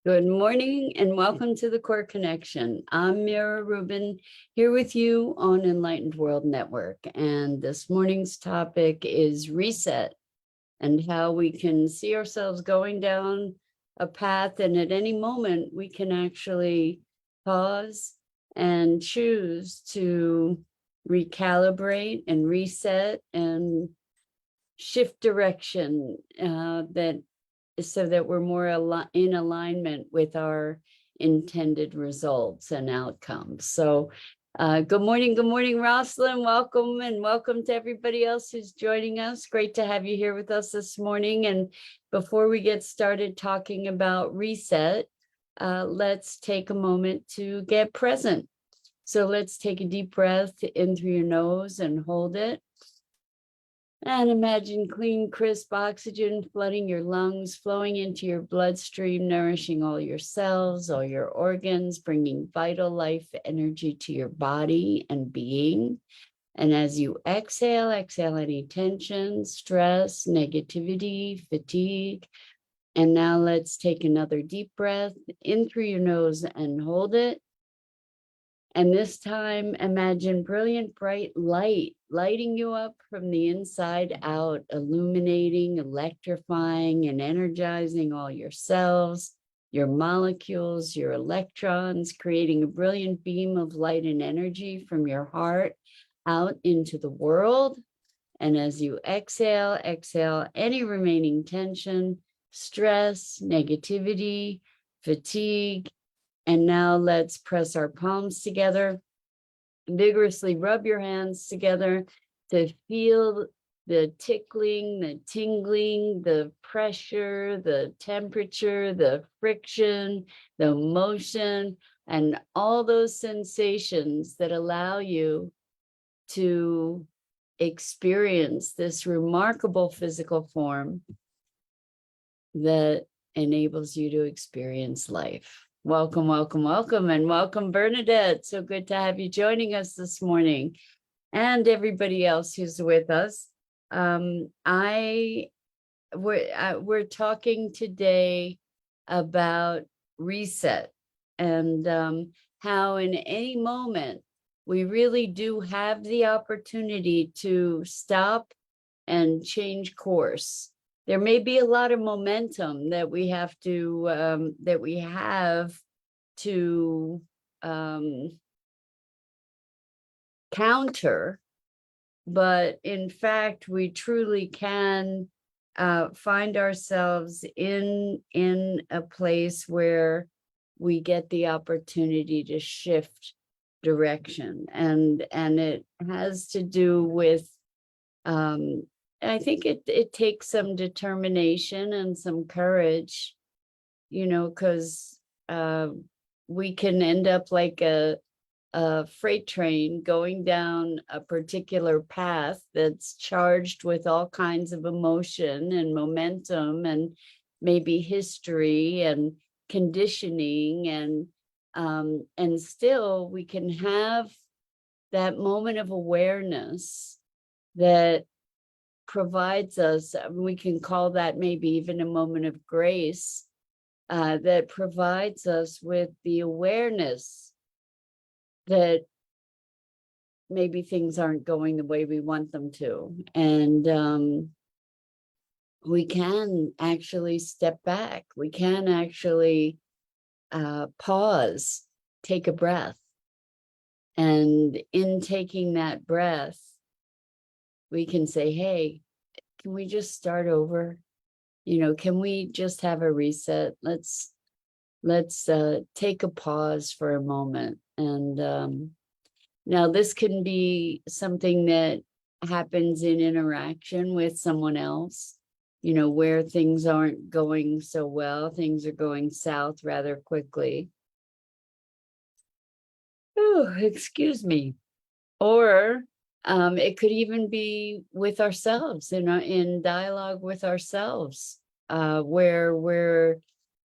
Good morning and welcome to the Core Connection. I'm Mira Rubin here with you on Enlightened World Network. And this morning's topic is reset and how we can see ourselves going down a path. And at any moment, we can actually pause and choose to recalibrate and reset and shift direction so that we're more in alignment with our intended results and outcomes. So good morning, Rosalind. Welcome, and welcome to everybody else who's joining us. Great to have you here with us this morning. And before we get started talking about reset, let's take a moment to get present. So let's take a deep breath in through your nose and hold it. And imagine clean, crisp oxygen flooding your lungs, flowing into your bloodstream, nourishing all your cells, all your organs, bringing vital life energy to your body and being. And as you exhale any tension, stress, negativity, fatigue. And now let's take another deep breath in through your nose and hold it. And this time, imagine brilliant, bright light lighting you up from the inside out, illuminating, electrifying, and energizing all your cells, your molecules, your electrons, creating a brilliant beam of light and energy from your heart out into the world. And as you exhale any remaining tension, stress, negativity, fatigue. And now let's press our palms together, vigorously rub your hands together to feel the tickling, the tingling, the pressure, the temperature, the friction, the motion, and all those sensations that allow you to experience this remarkable physical form that enables you to experience life. Welcome, and welcome, Bernadette. So good to have you joining us this morning, and everybody else who's with us. We're talking today about reset and how in any moment we really do have the opportunity to stop and change course. There may be a lot of momentum that we have to counter, but in fact, we truly can find ourselves in a place where we get the opportunity to shift direction, and it has to do with I think it takes some determination and some courage, because we can end up like a freight train going down a particular path that's charged with all kinds of emotion and momentum and maybe history and conditioning, and still we can have that moment of awareness that provides us, we can call that maybe even a moment of grace, that provides us with the awareness that maybe things aren't going the way we want them to. And we can actually step back. We can actually pause, take a breath. And in taking that breath, we can say, hey, can we just start over? Can we just have a reset? Let's take a pause for a moment. And now this can be something that happens in interaction with someone else, where things aren't going so well, things are going south rather quickly. Oh, excuse me. Or it could even be with ourselves, in dialogue with ourselves, where we're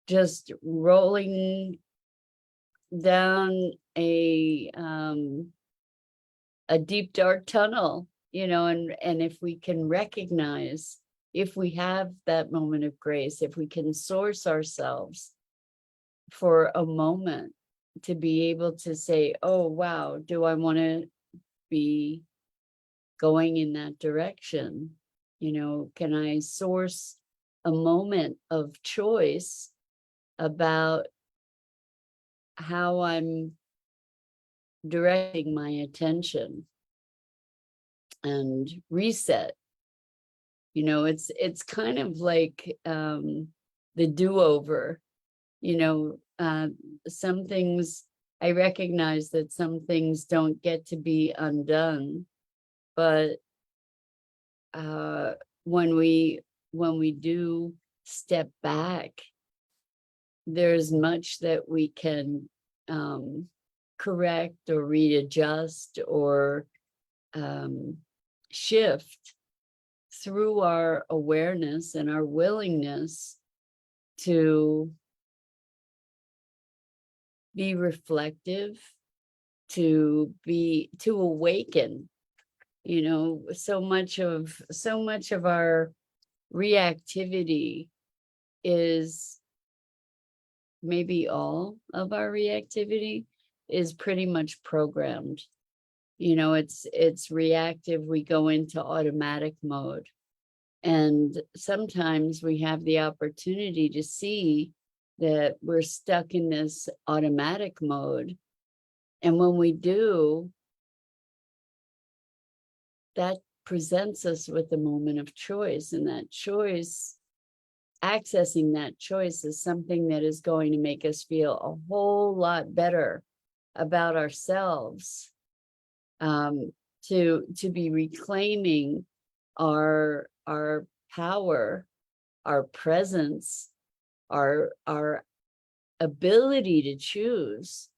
just rolling down a deep, dark tunnel, and if we can recognize, if we have that moment of grace, if we can source ourselves for a moment to be able to say, oh, wow, do I want to be going in that direction? You know, can I source a moment of choice about how I'm directing my attention and reset? You know, it's kind of like the do-over. You know, some things, I recognize that some things don't get to be undone, but uh, when we do step back, there's much that we can correct or readjust or shift through our awareness and our willingness to be reflective, to awaken. You know, so much of our reactivity is, maybe all of our reactivity is pretty much programmed. You know, it's reactive. We go into automatic mode. And sometimes we have the opportunity to see that we're stuck in this automatic mode. And when we do, that presents us with a moment of choice. And that choice, accessing that choice, is something that is going to make us feel a whole lot better about ourselves, to be reclaiming our power, our presence, our ability to choose.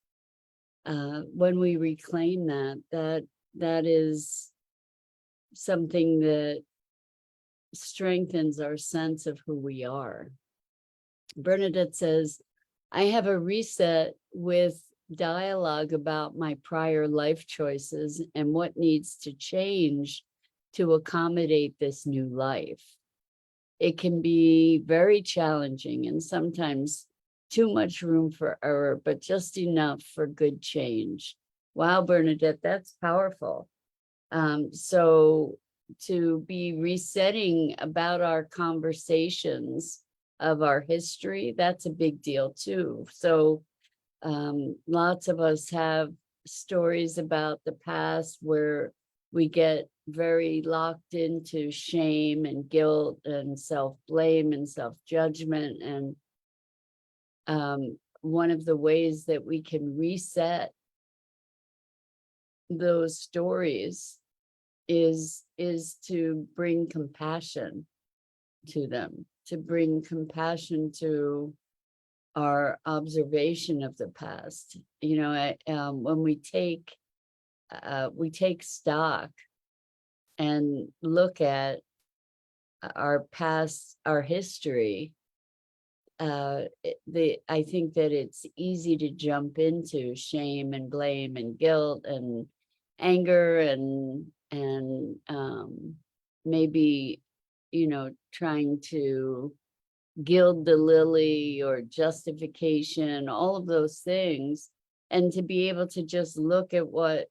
When we reclaim that is something that strengthens our sense of who we are. Bernadette says, I have a reset with dialogue about my prior life choices and what needs to change to accommodate this new life. It can be very challenging and sometimes too much room for error, but just enough for good change. Wow, Bernadette, that's powerful. So to be resetting about our conversations of our history, that's a big deal too. So lots of us have stories about the past where we get very locked into shame and guilt and self-blame and self-judgment. And one of the ways that we can reset those stories is to bring compassion to them, to bring compassion to our observation of the past. You know, when we take stock and look at our past, our history, I think that it's easy to jump into shame and blame and guilt and anger and maybe, you know, trying to gild the lily or justification, all of those things, and to be able to just look at what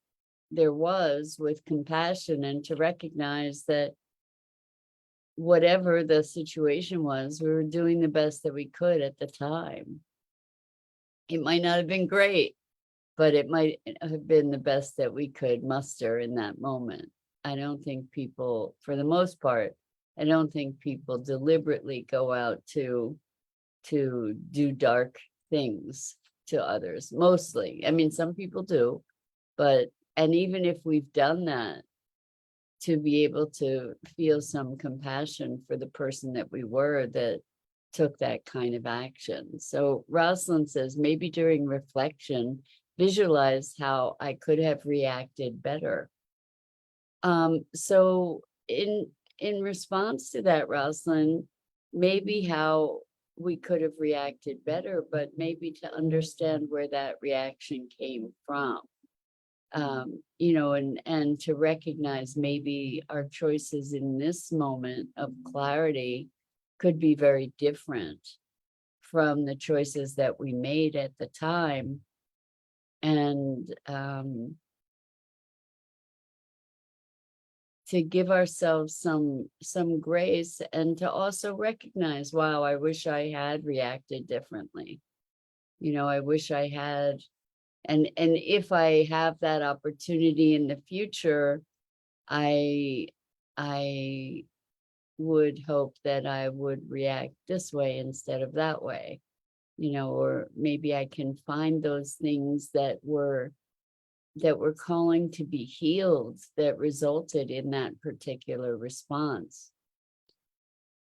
there was with compassion and to recognize that whatever the situation was, we were doing the best that we could at the time. It might not have been great, but it might have been the best that we could muster in that moment. I don't think people, for the most part, I don't think people deliberately go out to do dark things to others, mostly. I mean, some people do, and even if we've done that, to be able to feel some compassion for the person that we were that took that kind of action. So Rosalind says, maybe during reflection, visualize how I could have reacted better. So in response to that, Rosalind, maybe how we could have reacted better, but maybe to understand where that reaction came from. You know, and to recognize maybe our choices in this moment of clarity could be very different from the choices that we made at the time, and to give ourselves some grace, and to also recognize, wow, I wish I had reacted differently. I wish I had, and if I have that opportunity in the future, I would hope that I would react this way instead of that way, or maybe I can find those things that were calling to be healed that resulted in that particular response.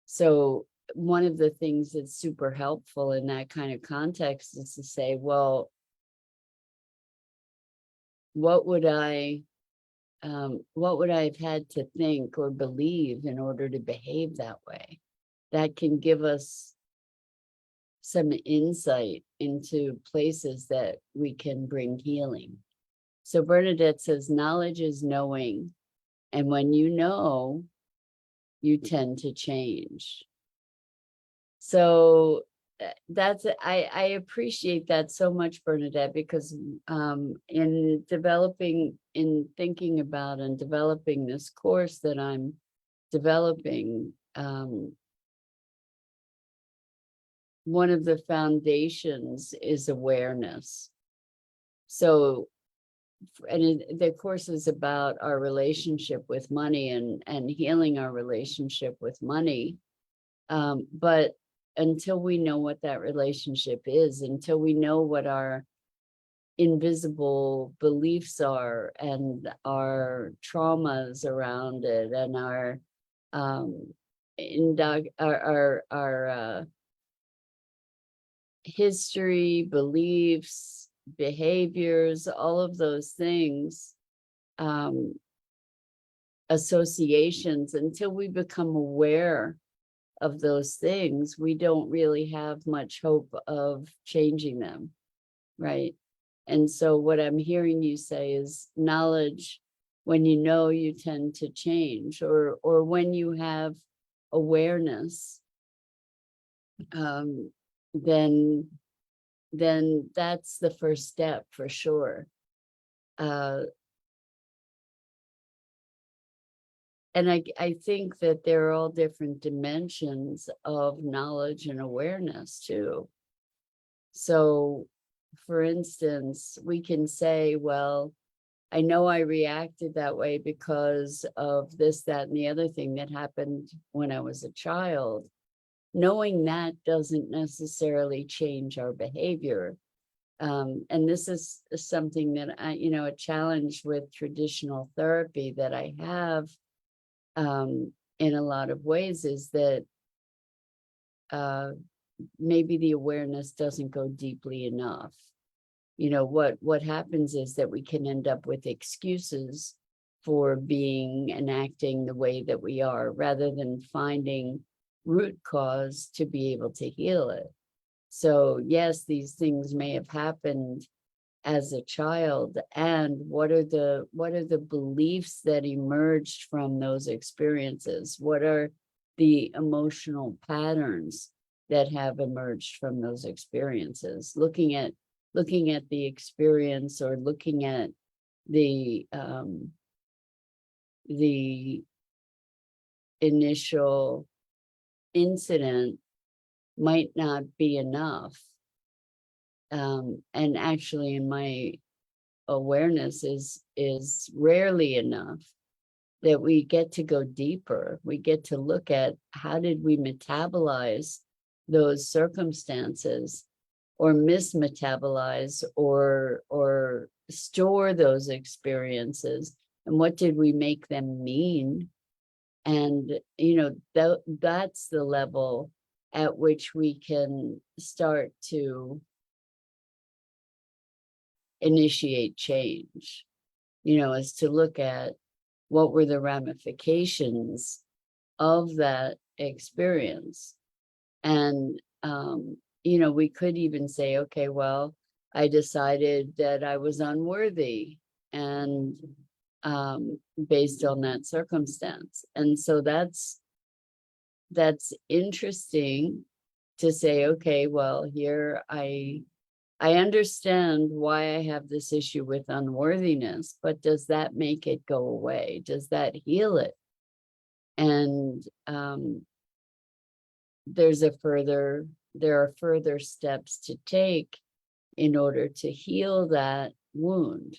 So one of the things that's super helpful in that kind of context is to say, well, what would I have had to think or believe in order to behave that way? That can give us some insight into places that we can bring healing. So Bernadette says, knowledge is knowing. And when you know, you tend to change. So I appreciate that so much, Bernadette, because in thinking about and developing this course that I'm developing, one of the foundations is awareness. So, and the course is about our relationship with money and healing our relationship with money. But until we know what that relationship is, until we know what our invisible beliefs are and our traumas around it and our history, beliefs, behaviors, all of those things, associations, until we become aware of those things, we don't really have much hope of changing them, right? And so what I'm hearing you say is knowledge, when you know, you tend to change, or when you have awareness, then that's the first step for sure. And I think that there are all different dimensions of knowledge and awareness too. So, for instance, we can say, well, I know I reacted that way because of this, that, and the other thing that happened when I was a child. Knowing that doesn't necessarily change our behavior. And this is something that a challenge with traditional therapy that I have in a lot of ways is that maybe the awareness doesn't go deeply enough. What happens is that we can end up with excuses for being and acting the way that we are, rather than finding root cause to be able to heal it. So yes, these things may have happened as a child, and what are the beliefs that emerged from those experiences? What are the emotional patterns that have emerged from those experiences? Looking at the experience, or looking at the initial incident might not be enough. And actually, in my awareness, is rarely enough, that we get to go deeper. We get to look at, how did we metabolize those circumstances, or mismetabolize, or store those experiences, and what did we make them mean? And that's the level at which we can start to initiate change, is to look at what were the ramifications of that experience. And we could even say, okay, well, I decided that I was unworthy, and based on that circumstance. And so that's interesting, to say, okay, well, here I understand why I have this issue with unworthiness, but does that make it go away? Does that heal it? And there are further steps to take in order to heal that wound,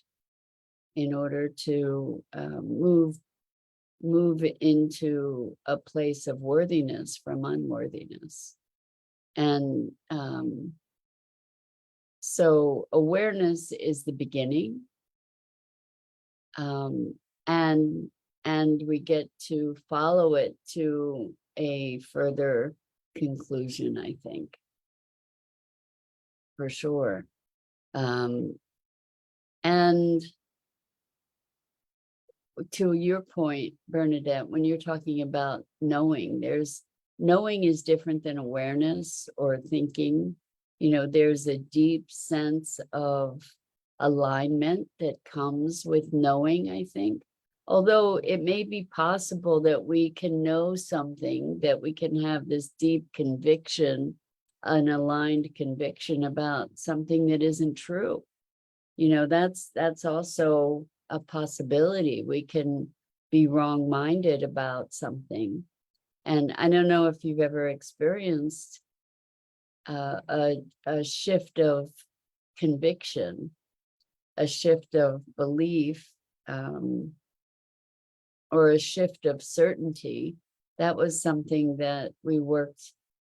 in order to move into a place of worthiness from unworthiness. And so awareness is the beginning, and we get to follow it to a further conclusion, I think, for sure. And to your point, Bernadette, when you're talking about knowing, knowing is different than awareness or thinking. You know, there's a deep sense of alignment that comes with knowing, I think. Although it may be possible that we can know something, that we can have this deep conviction, an aligned conviction about something that isn't true. You know, that's also a possibility. We can be wrong-minded about something. And I don't know if you've ever experienced a shift of conviction, a shift of belief, or a shift of certainty. That was something that we worked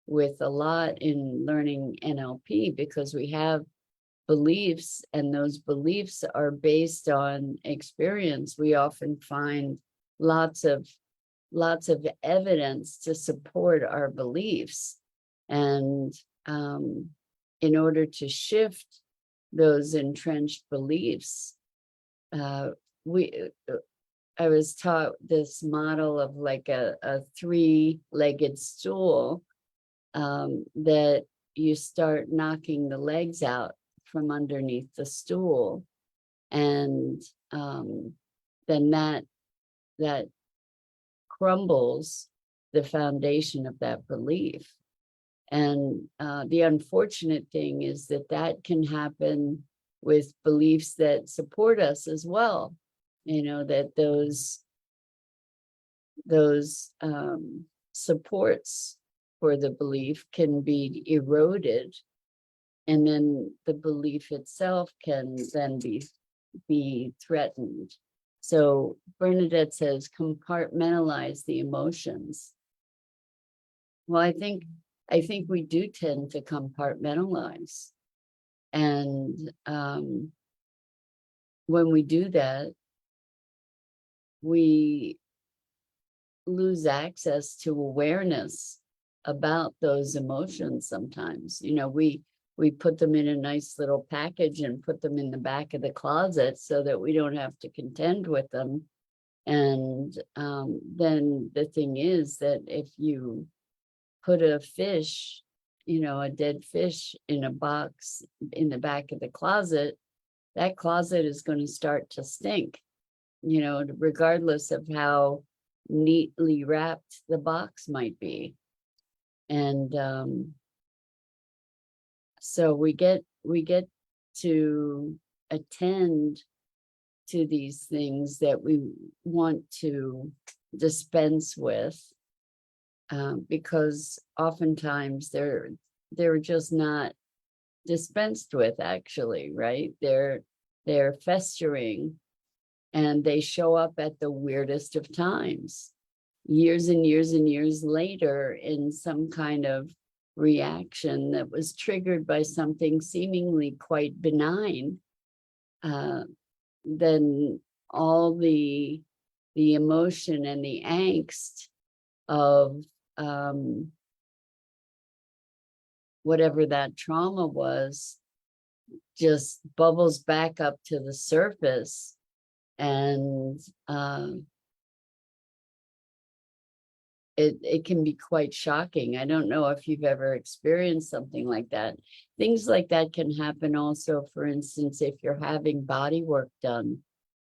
with a lot in learning NLP, because we have beliefs, and those beliefs are based on experience. We often find lots of evidence to support our beliefs. And in order to shift those entrenched beliefs, I was taught this model of like a three-legged stool, that you start knocking the legs out from underneath the stool, and then that crumbles the foundation of that belief. And the unfortunate thing is that can happen with beliefs that support us as well. You know, that those supports for the belief can be eroded, and then the belief itself can then be threatened. So Bernadette says, compartmentalize the emotions. Well, I think we do tend to compartmentalize. And when we do that, we lose access to awareness about those emotions sometimes. You know, we put them in a nice little package and put them in the back of the closet so that we don't have to contend with them. And then the thing is that if you put a fish, you know, a dead fish in a box in the back of the closet, that closet is going to start to stink, you know, regardless of how neatly wrapped the box might be. And so we get to attend to these things that we want to dispense with, because oftentimes they're just not dispensed with, actually, right? They're festering, and they show up at the weirdest of times, years and years and years later, in some kind of reaction that was triggered by something seemingly quite benign. Then all the emotion and the angst of whatever that trauma was just bubbles back up to the surface. And it can be quite shocking. I don't know if you've ever experienced something like that. Things like that can happen also, for instance, if you're having body work done.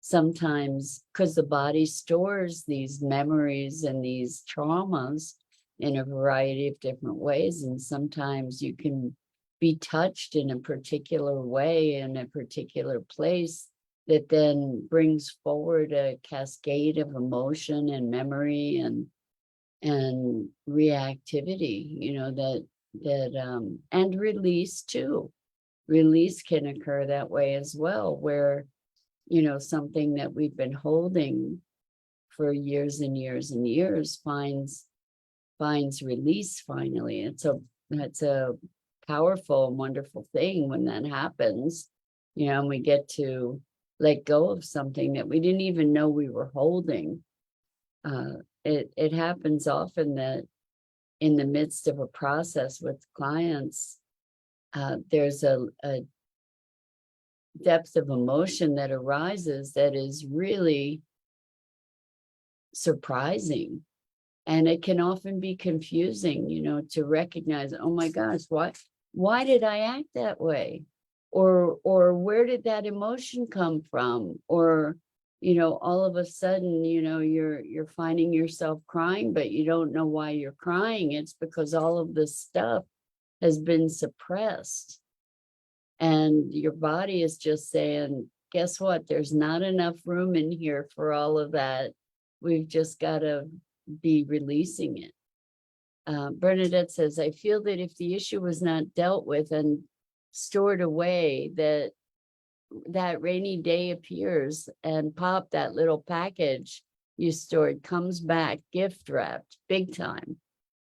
Sometimes, because the body stores these memories and these traumas, in a variety of different ways. And sometimes you can be touched in a particular way in a particular place that then brings forward a cascade of emotion and memory and reactivity, and release too. Release can occur that way as well, where, something that we've been holding for years and years and years finds release finally. That's a powerful, wonderful thing when that happens, and we get to let go of something that we didn't even know we were holding. It happens often that in the midst of a process with clients, there's a depth of emotion that arises that is really surprising. And it can often be confusing, to recognize, oh my gosh, why did I act that way? Or where did that emotion come from? Or, all of a sudden, you're finding yourself crying, but you don't know why you're crying. It's because all of this stuff has been suppressed. And your body is just saying, guess what? There's not enough room in here for all of that. We've just got to be releasing it. Bernadette says, I feel that if the issue was not dealt with and stored away, that rainy day appears and pop, that little package you stored comes back gift wrapped big time.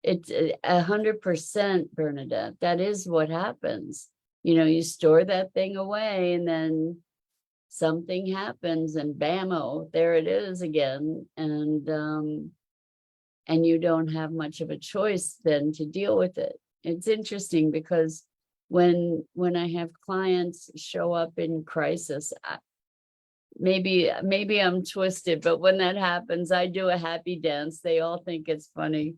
It's 100%, Bernadette. That is what happens. You store that thing away and then something happens and bammo, there it is again. And you don't have much of a choice then to deal with it. It's interesting because when I have clients show up in crisis, maybe I'm twisted, but when that happens, I do a happy dance. They all think it's funny.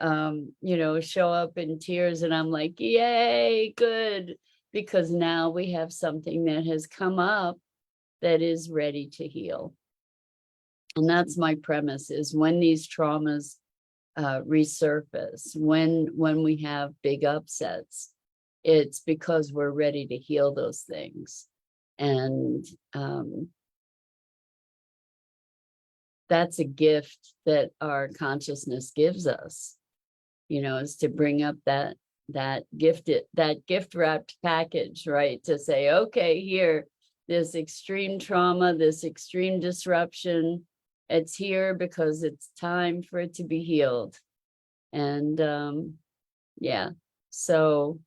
Show up in tears and I'm like, yay, good. Because now we have something that has come up that is ready to heal. And that's my premise, is when these traumas resurface, when we have big upsets, it's because we're ready to heal those things. And that's a gift that our consciousness gives us, is to bring up that gift wrapped package, right? To say, okay, here, this extreme trauma, this extreme disruption, it's here because it's time for it to be healed. And so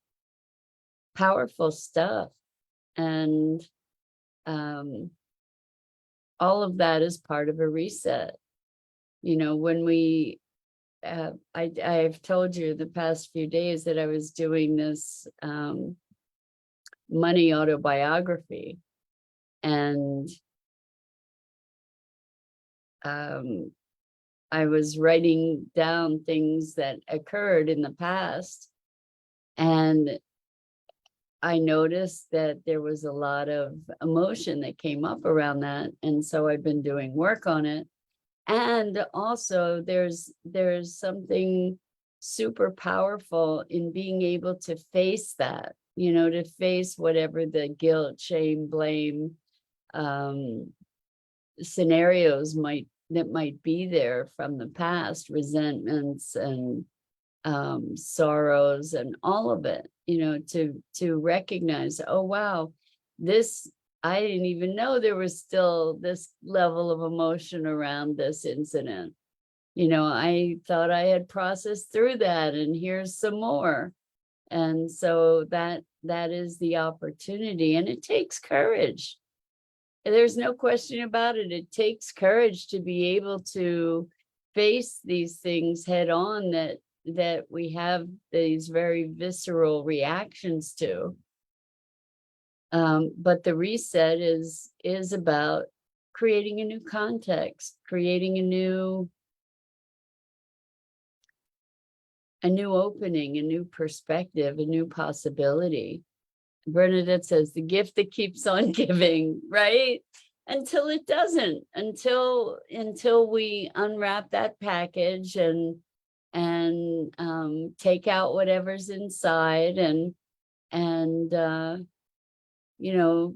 powerful stuff. And all of that is part of a reset. When we I've told you the past few days that I was doing this money autobiography, and I was writing down things that occurred in the past, and I noticed that there was a lot of emotion that came up around that. And so I've been doing work on it. And also there's something super powerful in being able to face that, to face whatever the guilt, shame, blame scenarios might be there from the past, resentments and sorrows and all of it, to recognize, oh, wow, I didn't even know there was still this level of emotion around this incident. I thought I had processed through that, and here's some more. And so that is the opportunity, and it takes courage. There's no question about it. It takes courage to be able to face these things head on that we have these very visceral reactions to. But the reset is about creating a new context, creating a new opening, a new perspective, a new possibility. Bernadette says, the gift that keeps on giving, right? Until it doesn't, until we unwrap that package and and take out whatever's inside, and you know,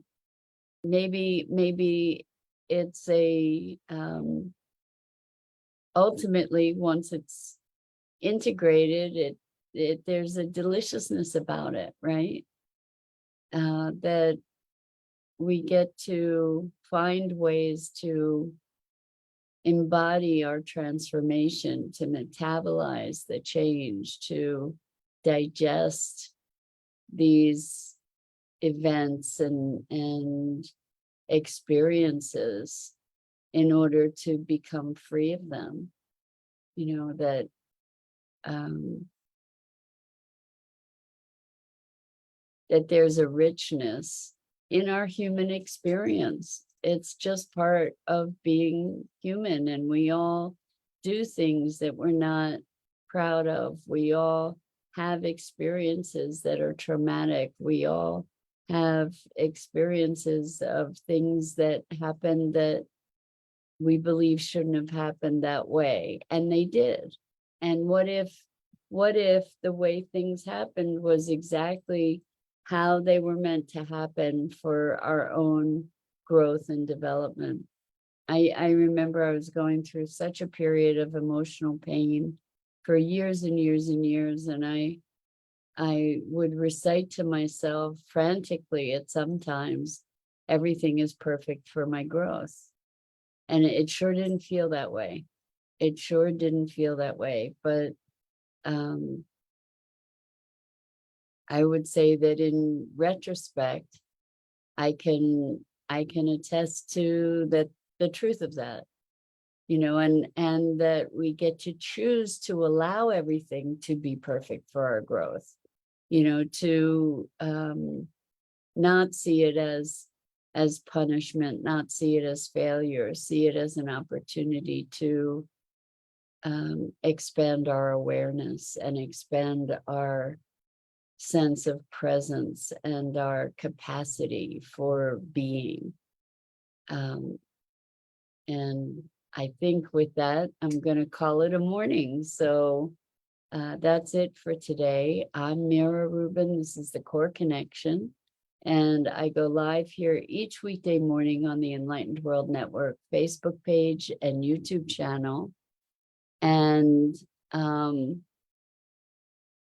maybe it's a ultimately, once it's integrated, there's a deliciousness about it, right? That we get to find ways to embody our transformation, to metabolize the change, to digest these events and experiences in order to become free of them. You know, that that there's a richness in our human experience. It's just part of being human, and we all do things that we're not proud of. We all have experiences that are traumatic. We all have experiences of things that happen that we believe shouldn't have happened that way, and they did. And what if the way things happened was exactly how they were meant to happen for our own growth and development? I remember I was going through such a period of emotional pain for years and years and years, and I would recite to myself frantically at sometimes, everything is perfect for my growth. And it sure didn't feel that way. It sure didn't feel that way. But I would say that in retrospect, I can attest to that, the truth of that, you know, and that we get to choose to allow everything to be perfect for our growth, you know, to not see it as punishment, not see it as failure, see it as an opportunity to expand our awareness and expand our sense of presence and our capacity for being. And I think with that, I'm going to call it a morning. So that's it for today. I'm Mira Rubin. This is the Core Connection. And I go live here each weekday morning on the Enlightened World Network Facebook page and YouTube channel. And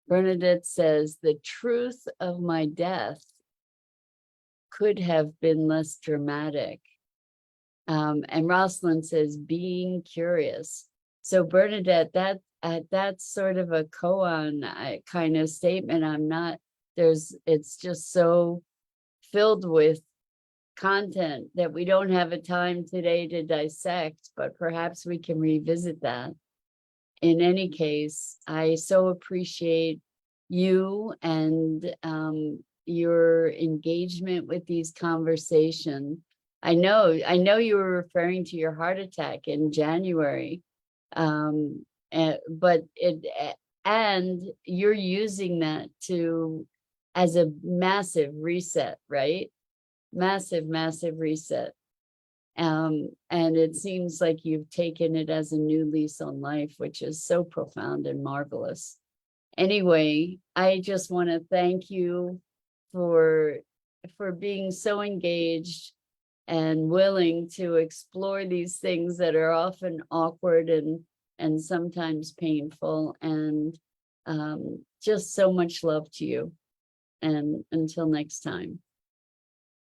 Bernadette says, the truth of my death could have been less dramatic. And Rosalind says, being curious. So Bernadette, that's sort of a koan kind of statement. It's just so filled with content that we don't have a time today to dissect, but perhaps we can revisit that. In any case, I so appreciate you and your engagement with these conversations. I know you were referring to your heart attack in January, but and you're using that as a massive reset, right? Massive reset. And it seems like you've taken it as a new lease on life, which is so profound and marvelous. Anyway, I just want to thank you for being so engaged and willing to explore these things that are often awkward and sometimes painful. And just so much love to you. And until next time.